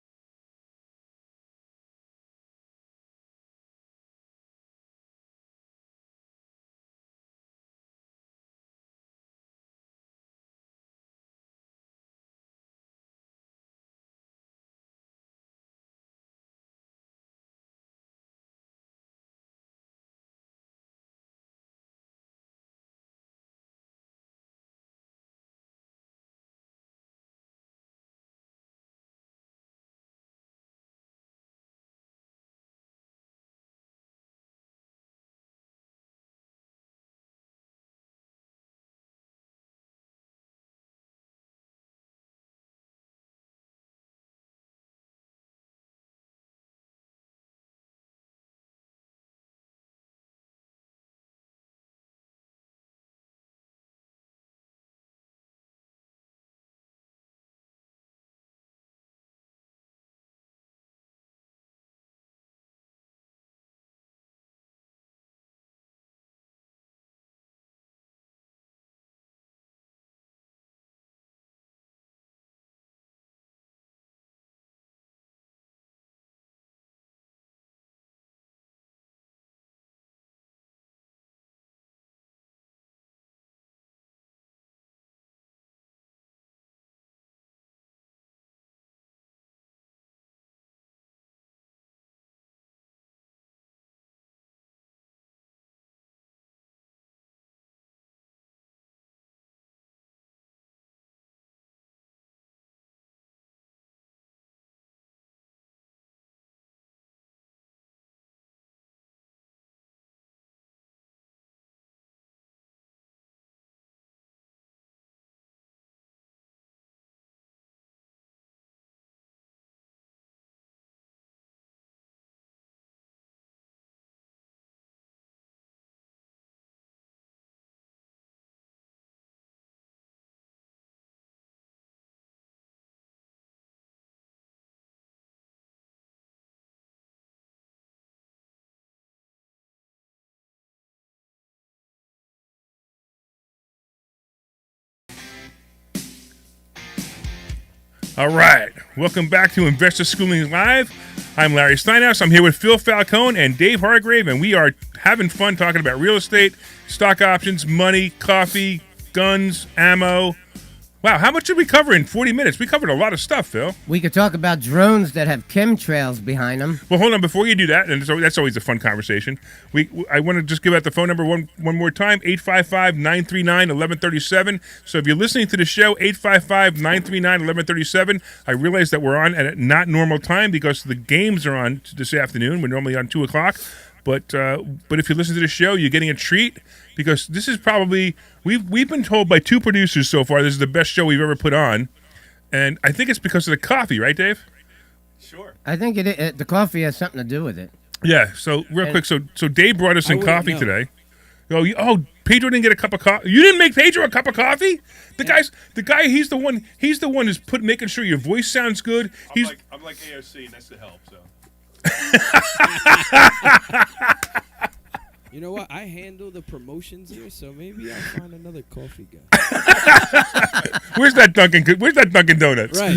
All right. Welcome back to Investor Schooling Live. I'm Larry Steinhouse. I'm here with Phil Falcone and Dave Hargrave, and we are having fun talking about real estate, stock options, money, coffee, guns, ammo. Wow, how much did we cover in 40 minutes? We covered a lot of stuff, Phil. We could talk about drones that have chemtrails behind them. Well, hold on. Before you do that, and that's always a fun conversation, I want to just give out the phone number one more time, 855-939-1137. So if you're listening to the show, 855-939-1137. I realize that we're on at a not normal time because the games are on this afternoon. We're normally on 2 o'clock. But if you listen to the show, you're getting a treat because this is probably we've been told by 2 producers so far this is the best show we've ever put on, and I think it's because of the coffee, right, Dave? Sure. I think the coffee has something to do with it. Yeah. So real quick, so Dave brought us in coffee today. Oh, Pedro didn't get a cup of coffee. You didn't make Pedro a cup of coffee? The guy. He's the one who's making sure your voice sounds good. I'm like AOC, and that's the help. So. You know what? I handle the promotions here, so maybe I'll find another coffee guy. Where's that Dunkin' Donuts? Right.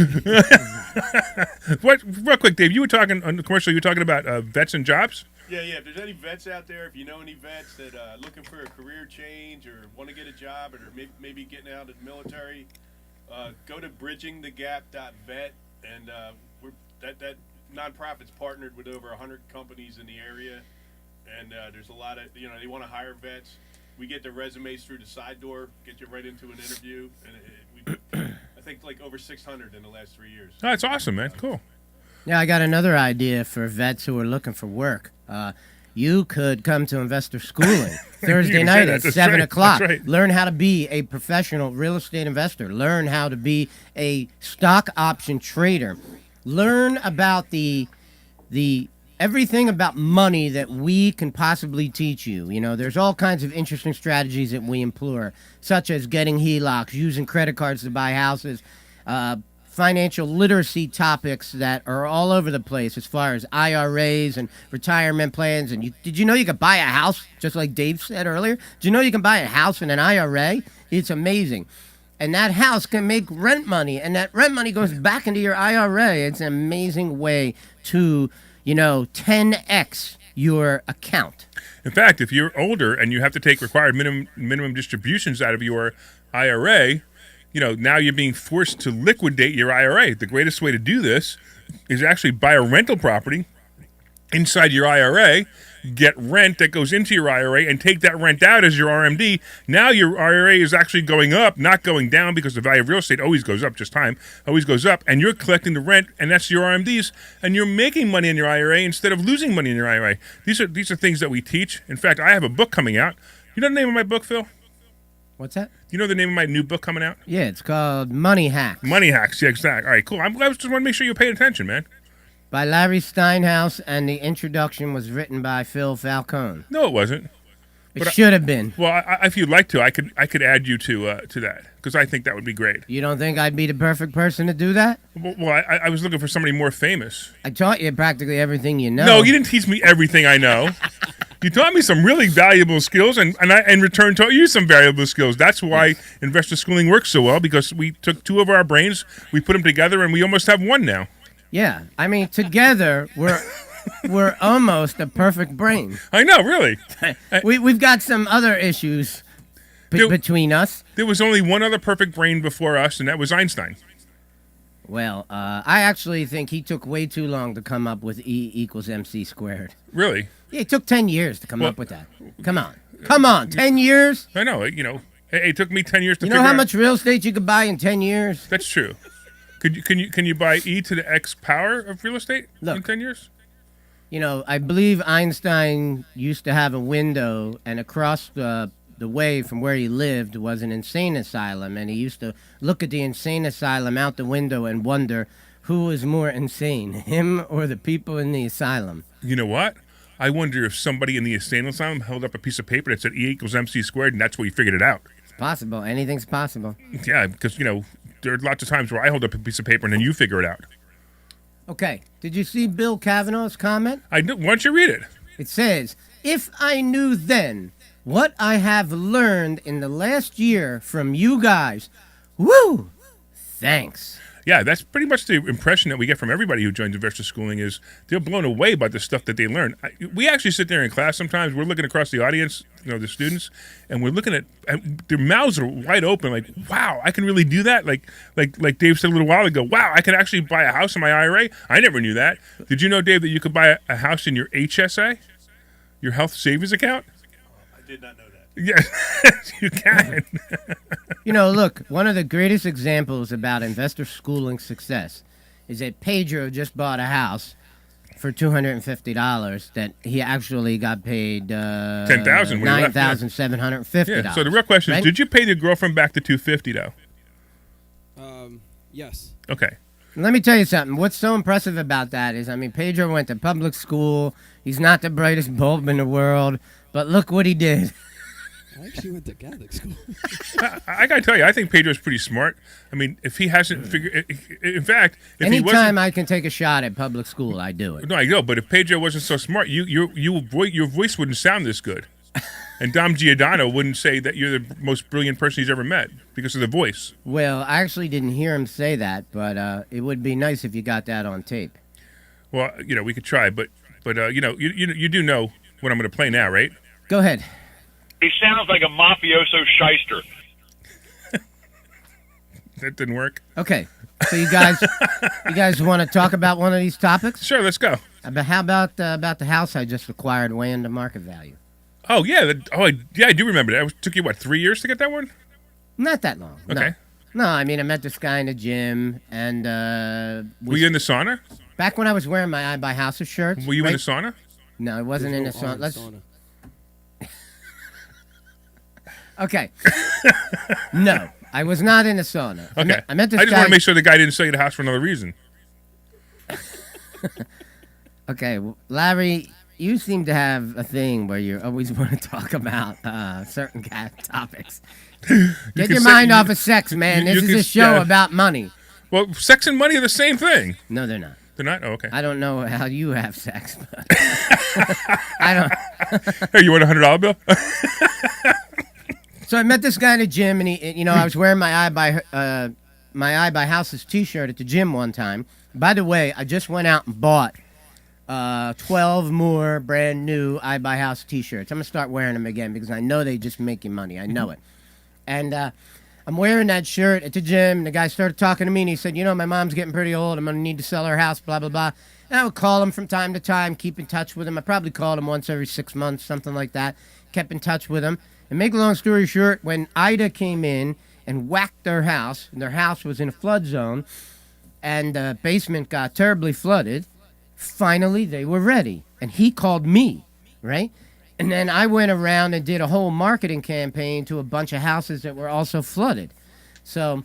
What? Real quick, Dave. You were talking on the commercial. You were talking about vets and jobs. Yeah. If there's any vets out there, if you know any vets that looking for a career change or want to get a job or maybe getting out of the military, go to bridgingthegap.vet, and that nonprofit's partnered with over 100 companies in the area, and there's a lot of they want to hire vets. We get the resumes through the side door, get you right into an interview, and I think like over 600 in the last 3 years. Oh, that's awesome, man. Cool. Yeah, I got another idea for vets who are looking for work. You could come to Investor Schooling Thursday night at 7 o'clock. That's right. Learn how to be a professional real estate investor. Learn how to be a stock option trader. Learn about the everything about money that we can possibly teach you. You know, there's all kinds of interesting strategies that we employ, such as getting HELOCs, using credit cards to buy houses, financial literacy topics that are all over the place as far as IRAs and retirement plans. And did you know you could buy a house, just like Dave said earlier? Did you know you can buy a house in an IRA? It's amazing. And that house can make rent money, and that rent money goes back into your IRA. It's an amazing way to, 10x your account. In fact, if you're older and you have to take required minimum distributions out of your IRA, now you're being forced to liquidate your IRA. The greatest way to do this is actually buy a rental property inside your IRA, get rent that goes into your IRA, and take that rent out as your RMD. Now your IRA is actually going up, not going down, because the value of real estate always goes up, just time always goes up, and you're collecting the rent, and that's your RMDs, and you're making money in your IRA instead of losing money in your IRA. These are things that we teach. In fact, I have a book coming out. You know the name of my book, Phil? What's that? You know the name of my new book coming out? Yeah, it's called Money Hacks. Money Hacks, yeah, exactly. All right, cool. I just want to make sure you're paying attention, man. By Larry Steinhouse, and the introduction was written by Phil Falcone. No, it wasn't. It should have been. Well, if you'd like to, I could add you to that, because I think that would be great. You don't think I'd be the perfect person to do that? Well, I was looking for somebody more famous. I taught you practically everything you know. No, you didn't teach me everything I know. You taught me some really valuable skills, and I in return taught you some valuable skills. That's why investor schooling works so well, because we took two of our brains, we put them together, and we almost have one now. Yeah, I mean, together we're almost a perfect brain. I know, really. We've got some other issues between us. There was only one other perfect brain before us, and that was Einstein. Well, I actually think he took way too long to come up with E equals MC squared. Really? Yeah, it took 10 years to come up with that. Come on, 10 years? I know, it took me 10 years to figure out. You know how much real estate you could buy in 10 years? That's true. Can you buy e to the x power of real estate in 10 years? I believe Einstein used to have a window, and across the way from where he lived was an insane asylum, and he used to look at the insane asylum out the window and wonder who was more insane, him or the people in the asylum. You know what? I wonder if somebody in the insane asylum held up a piece of paper that said E equals MC squared, and that's where he figured it out. It's possible. Anything's possible. Yeah, because, there are lots of times where I hold up a piece of paper and then you figure it out. Okay. Did you see Bill Kavanaugh's comment? I do. Why don't you read it? It says, "If I knew then what I have learned in the last year from you guys, woo, thanks." Yeah, that's pretty much the impression that we get from everybody who joins investor schooling is they're blown away by the stuff that they learn. We actually sit there in class sometimes. We're looking across the audience, the students, and we're looking at their mouths are wide open, like, wow, I can really do that? Like Dave said a little while ago, wow, I can actually buy a house in my IRA? I never knew that. Did you know, Dave, that you could buy a house in your HSA, your health savings account? I did not know that. Yes, you can. Look, one of the greatest examples about investor schooling success is that Pedro just bought a house for $250 that he actually got paid $10,000 $9,750. Yeah. So the real question is, did you pay the girlfriend back the $250 though? Yes. Okay. Let me tell you something. What's so impressive about that is, Pedro went to public school. He's not the brightest bulb in the world, but look what he did. I actually went to Catholic school. I gotta tell you, I think Pedro's pretty smart. If he hasn't figured, in fact, if anytime I can take a shot at public school, I do it. No, I know, but if Pedro wasn't so smart, your voice wouldn't sound this good. And Dom Giordano wouldn't say that you're the most brilliant person he's ever met because of the voice. Well, I actually didn't hear him say that, but it would be nice if you got that on tape. Well, we could try, but you do know what I'm going to play now, right? Go ahead. He sounds like a mafioso shyster. That didn't work. Okay, so you guys want to talk about one of these topics? Sure, let's go. How about the house I just acquired way into market value? Oh yeah, I do remember that. It took you 3 years to get that one? Not that long. Okay. No, I mean I met this guy in the gym, and Were you in the sauna? back when I was wearing my I Buy Houses shirts. Were you in right? the sauna? No, I wasn't in the There's no sauna. Let's. sauna. Okay. No, I was not in the sauna. Okay. I met this I just guy. want to make sure the guy didn't sell you the house for another reason. Okay, well, Larry, you seem to have a thing where you always want to talk about certain topics. Get can your say- mind you- off of sex, man. you This is can- a show yeah. about money. Well, sex and money are the same thing. No, they're not. They're not? Oh, okay. I don't know how you have sex, but I don't. Hey, you want a $100 bill? So I met this guy in the gym, and I was wearing my I Buy Houses T-shirt at the gym one time. By the way, I just went out and bought 12 more brand new I Buy House T-shirts. I'm gonna start wearing them again because I know they just make you money. I know it. And I'm wearing that shirt at the gym, and the guy started talking to me, and he said, my mom's getting pretty old. I'm gonna need to sell her house, blah blah blah. And I would call him from time to time, keep in touch with him. I probably called him once every 6 months, something like that. Kept in touch with him. And make a long story short, when Ida came in and whacked their house, and their house was in a flood zone, and the basement got terribly flooded, finally they were ready. And he called me, right? And then I went around and did a whole marketing campaign to a bunch of houses that were also flooded. So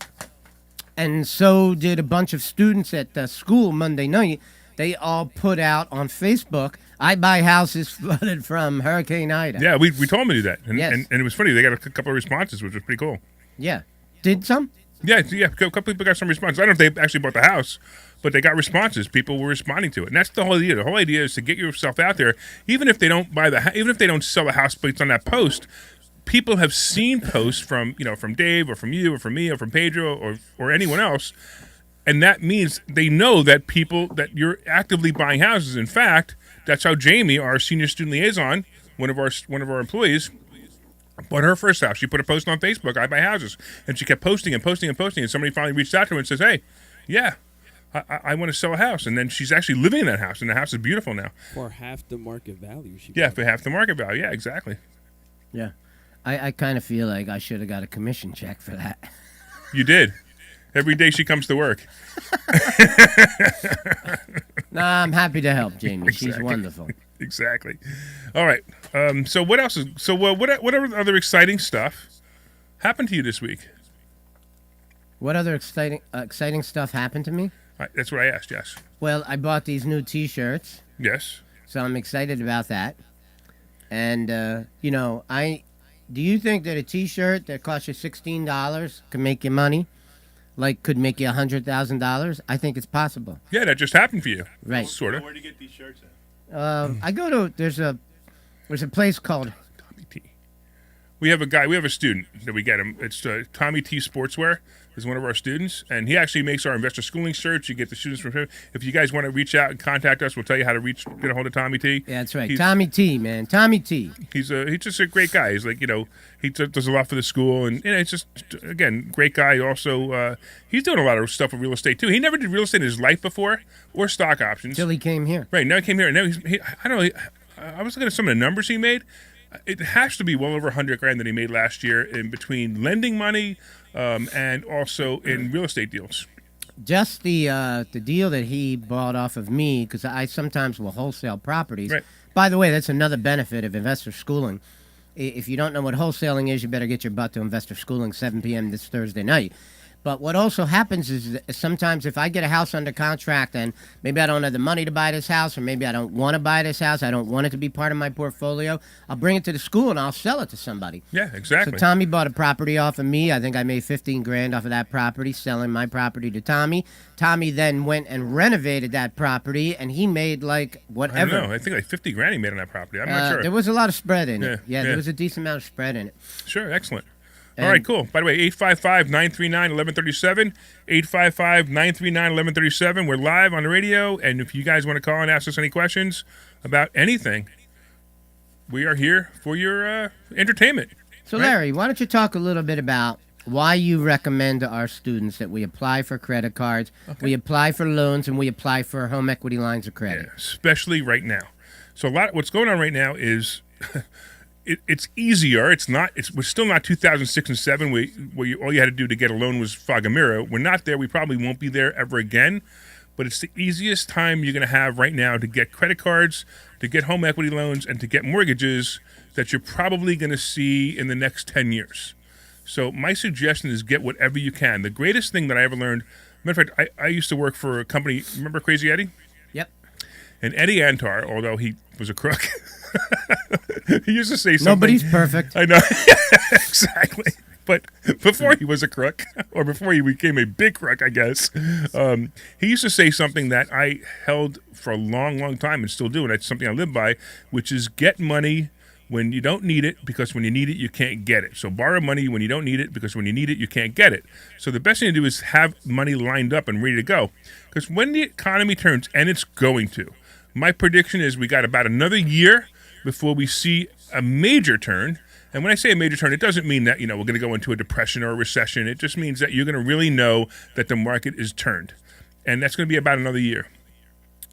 did a bunch of students at the school Monday night. They all put out on Facebook, I buy houses flooded from Hurricane Ida. Yeah, we told them to do that. And, Yes. and it was funny. They got a couple of responses, which was pretty cool. Yeah. Did some? Yeah, a couple people got some responses. I don't know if they actually bought the house, but they got responses. People were responding to it, and that's the whole idea. The whole idea is to get yourself out there, even if they don't even if they don't sell a house based on that post. People have seen posts from Dave or from you or from me or from Pedro or anyone else, and that means they know that you're actively buying houses. In fact, that's how Jamie, our senior student liaison, one of our employees, bought her first house. She put a post on Facebook, I buy houses. And she kept posting and posting and posting. And somebody finally reached out to her and says, hey, yeah, I want to sell a house. And then she's actually living in that house. And the house is beautiful now. For half the market value. Yeah, for half the market value. Yeah, exactly. Yeah. I kind of feel like I should have got a commission check for that. You did. Every day she comes to work. Nah, I'm happy to help, Jamie. She's Exactly. wonderful. Exactly. All right. So what else is? So what other exciting stuff happened to you this week? What other exciting stuff happened to me? That's what I asked. Yes. Well, I bought these new T-shirts, Yes. so I'm excited about that. And do you think that a T-shirt that costs you $16 can make you money? Like, could make you $100,000? I think it's possible. Yeah, that just happened for you. Right. Sort of. Where do you get these shirts at? I go to there's a place called Tommy T. We have a student that we get him. It's Tommy T Sportswear is one of our students, and he actually makes our investor schooling shirts. You get the students from him. If you guys want to reach out and contact us, we'll tell you how to get a hold of Tommy T. Yeah, that's right. He's- Tommy T, man. Tommy T. He's just a great guy. He's like, he does a lot for the school, and it's just, again, great guy. Also, he's doing a lot of stuff with real estate too. He never did real estate in his life before, or stock options. Till he came here. Right, now he came here, and now I don't know, I was looking at some of the numbers he made. It has to be well over $100,000 that he made last year in between lending money and also in real estate deals. Just the deal that he bought off of me, because I sometimes will wholesale properties. Right. By the way, that's another benefit of investor schooling. If you don't know what wholesaling is, you better get your butt to investor schooling 7 p.m. this Thursday night. But what also happens is that sometimes if I get a house under contract and maybe I don't have the money to buy this house, or maybe I don't want to buy this house, I don't want it to be part of my portfolio, I'll bring it to the school and I'll sell it to somebody. Yeah, exactly. So Tommy bought a property off of me. I think I made $15,000 off of that property, selling my property to Tommy. Tommy then went and renovated that property, and he made like whatever. I don't know. I think like $50,000 he made on that property. I'm not sure. There was a lot of spread in it. Yeah, There was a decent amount of spread in it. Sure, excellent. All right, cool. By the way, 855-939-1137, 855-939-1137. We're live on the radio, and if you guys want to call and ask us any questions about anything, we are here for your entertainment. So, right? Larry, why don't you talk a little bit about why you recommend to our students that we apply for credit cards, we apply for loans, and we apply for home equity lines of credit? Yeah, especially right now. So what's going on right now is it's easier. We're still not 2006 and 7 where all you had to do to get a loan was fog a mirror. We're not there. We probably won't be there ever again. But it's the easiest time you're going to have right now to get credit cards, to get home equity loans, and to get mortgages that you're probably going to see in the next 10 years. So my suggestion is get whatever you can. The greatest thing that I ever learned, matter of fact, I used to work for a company, remember Crazy Eddie? Yep. And Eddie Antar, although he was a crook, he used to say something. Nobody's perfect. I know. Exactly. But before he was a crook, or before he became a big crook, I guess, he used to say something that I held for a long, long time and still do, and it's something I live by, which is get money when you don't need it, because when you need it, you can't get it. So borrow money when you don't need it, because when you need it, you can't get it. So the best thing to do is have money lined up and ready to go. Because when the economy turns, and it's going to, my prediction is we got about another year before we see a major turn. And when I say a major turn, it doesn't mean that, we're going to go into a depression or a recession. It just means that you're going to really know that the market is turned. And that's going to be about another year.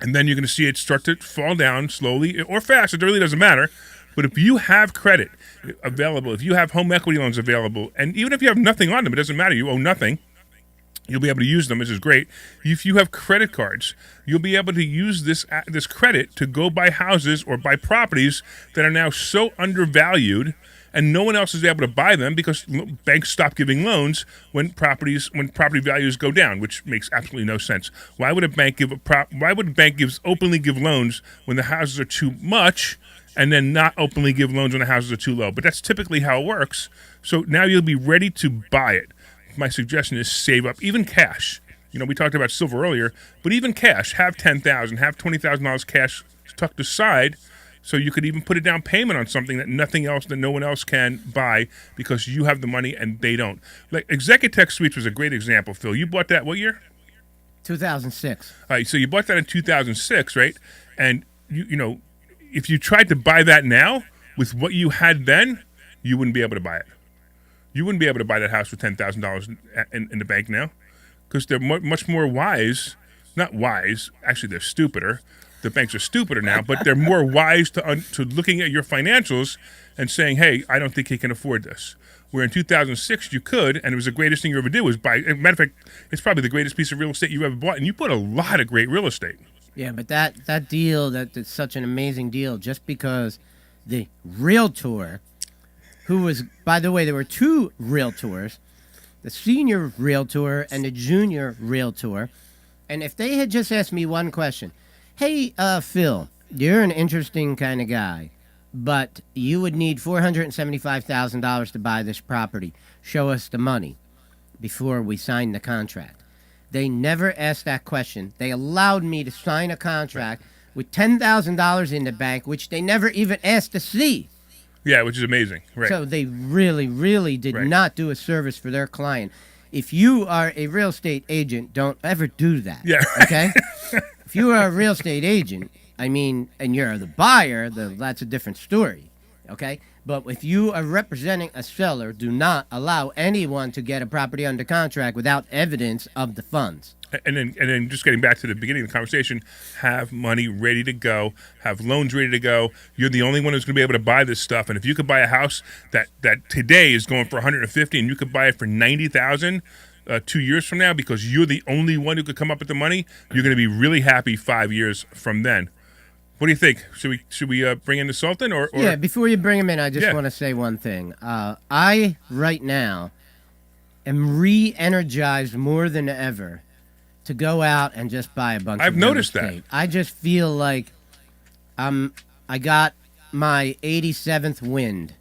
And then you're going to see it start to fall down slowly or fast. It really doesn't matter. But if you have credit available, if you have home equity loans available, and even if you have nothing on them, it doesn't matter. You owe nothing. You'll be able to use them, which is great. If you have credit cards, you'll be able to use this credit to go buy houses or buy properties that are now so undervalued, and no one else is able to buy them because banks stop giving loans when property values go down, which makes absolutely no sense. Why would a bank openly give loans when the houses are too much, and then not openly give loans when the houses are too low? But that's typically how it works. So now you'll be ready to buy it. My suggestion is save up, even cash. We talked about silver earlier, but even cash. Have $10,000, have $20,000 cash tucked aside, so you could even put a down payment on something that no one else can buy because you have the money and they don't. Like Executech Suites was a great example, Phil. You bought that what year? 2006. All right, so you bought that in 2006, right? And if you tried to buy that now with what you had then, you wouldn't be able to buy it. You wouldn't be able to buy that house with $10,000 in the bank now, because they're much more wise. Not wise, actually, they're stupider. The banks are stupider now, but they're more wise to looking at your financials and saying, "Hey, I don't think he can afford this." Where in 2006 you could, and it was the greatest thing you ever did was buy. As a matter of fact, it's probably the greatest piece of real estate you ever bought, and you bought a lot of great real estate. Yeah, but that deal, that's such an amazing deal, just because the realtor, who was, by the way, there were two realtors, the senior realtor and the junior realtor, and if they had just asked me one question, "Hey, Phil, you're an interesting kind of guy, but you would need $475,000 to buy this property. Show us the money before we sign the contract." They never asked that question. They allowed me to sign a contract with $10,000 in the bank, which they never even asked to see. Yeah, which is amazing. Right. So they really, really did not do a service for their client. If you are a real estate agent, don't ever do that. Yeah. Okay? If you are a real estate agent, and you're the buyer, that's a different story. Okay? But if you are representing a seller, do not allow anyone to get a property under contract without evidence of the funds. And then just getting back to the beginning of the conversation, have money ready to go, have loans ready to go. You're the only one who's going to be able to buy this stuff. And if you could buy a house that today is going for $150,000 and you could buy it for $90,000 2 years from now because you're the only one who could come up with the money, you're going to be really happy 5 years from then. What do you think? Should we bring in the Sultan or? Yeah, before you bring him in, I just want to say one thing. I right now am re-energized more than ever to go out and just buy a bunch I've of real noticed that. estate. I just feel like I got my 87th wind,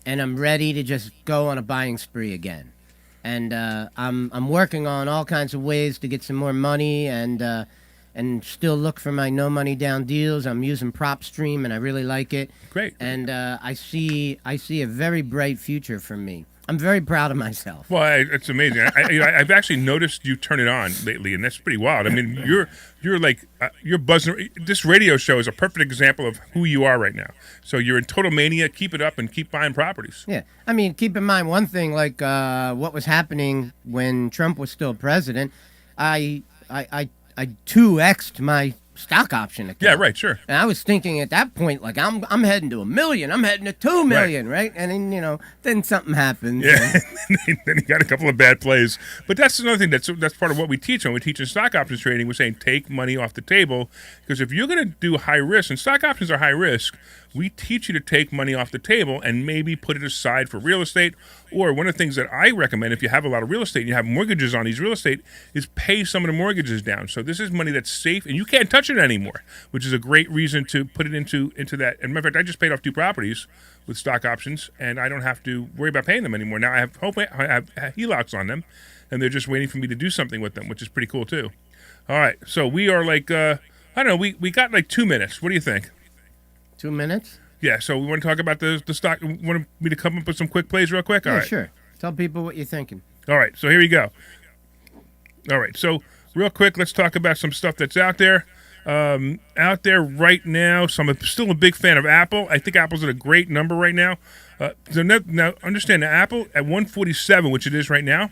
and I'm ready to just go on a buying spree again. And I'm working on all kinds of ways to get some more money and still look for my no money down deals. I'm using PropStream, and I really like it. Great. And I see a very bright future for me. I'm very proud of myself. Well, it's amazing. I've actually noticed you turn it on lately, and that's pretty wild. I mean, you're like you're buzzing. This radio show is a perfect example of who you are right now. So you're in total mania. Keep it up and keep buying properties. Yeah, I mean, keep in mind one thing, like what was happening when Trump was still president. I 2x'd my stock option account. Yeah, right, sure. And I was thinking at that point, like, I'm heading to $1 million. I'm heading to $2 million, right? And then, then something happens. Yeah, then you got a couple of bad plays. But that's another thing that's part of what we teach when we teach in stock options trading. We're saying take money off the table, because if you're going to do high risk, and stock options are high risk, we teach you to take money off the table and maybe put it aside for real estate. Or one of the things that I recommend, if you have a lot of real estate and you have mortgages on these real estate, is pay some of the mortgages down. So this is money that's safe and you can't touch it anymore, which is a great reason to put it into that. And matter of fact, I just paid off 2 properties with stock options, and I don't have to worry about paying them anymore. Now I have HELOCs on them, and they're just waiting for me to do something with them, which is pretty cool too. All right, so we are like, I don't know, we got like 2 minutes. What do you think? 2 minutes? Yeah, so we want to talk about the stock. Want me to come up with some quick plays real quick? All Yeah, right. sure. Tell people what you're thinking. All right, so here we go. All right, so real quick, let's talk about some stuff that's out there. Out there right now, so I'm still a big fan of Apple. I think Apple's at a great number right now. Now, understand that Apple at 147, which it is right now,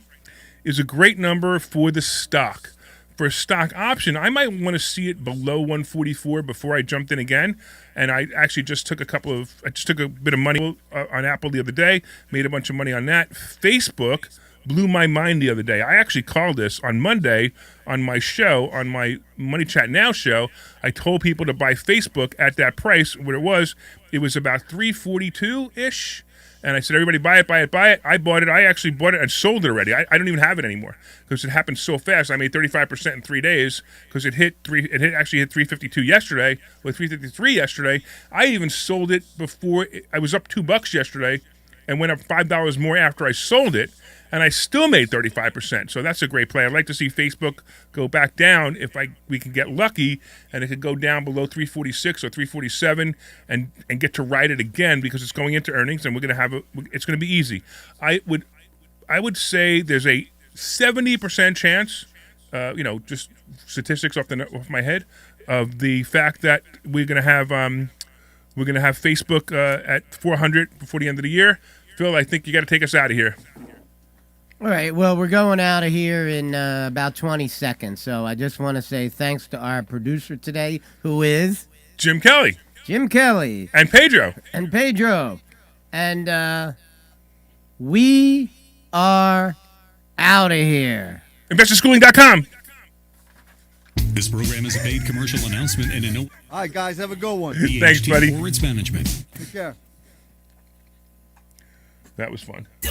is a great number for the stock. For a stock option, I might want to see it below 144 before I jumped in again. And I actually just took a bit of money on Apple the other day, made a bunch of money on that. Facebook blew my mind the other day. I actually called this on Monday on my show, on my Money Chat Now show. I told people to buy Facebook at that price. What it was about 342-ish. And I said, everybody buy it, buy it, buy it. I bought it. I actually bought it and sold it already. I don't even have it anymore because it happened so fast. I made 35% in 3 days because it actually hit 352 yesterday, or 353 yesterday. I even sold it before I was up $2 yesterday and went up $5 more after I sold it. And I still made 35%. So that's a great play. I'd like to see Facebook go back down if we can get lucky, and it could go down below 346 or 347 and get to ride it again, because it's going into earnings and we're going to it's going to be easy. I would say there's a 70% chance, just statistics off my head, of the fact that we're going to have Facebook at 400 before the end of the year. Phil, I think you got to take us out of here. All right, well, we're going out of here in about 20 seconds, so I just want to say thanks to our producer today, who is... Jim Kelly. Jim Kelly. And Pedro. And Pedro. And we are out of here. InvestorSchooling.com. This program is a paid commercial announcement and in All right, guys, have a good one. Thanks, buddy. Or its management. Take care. That was fun.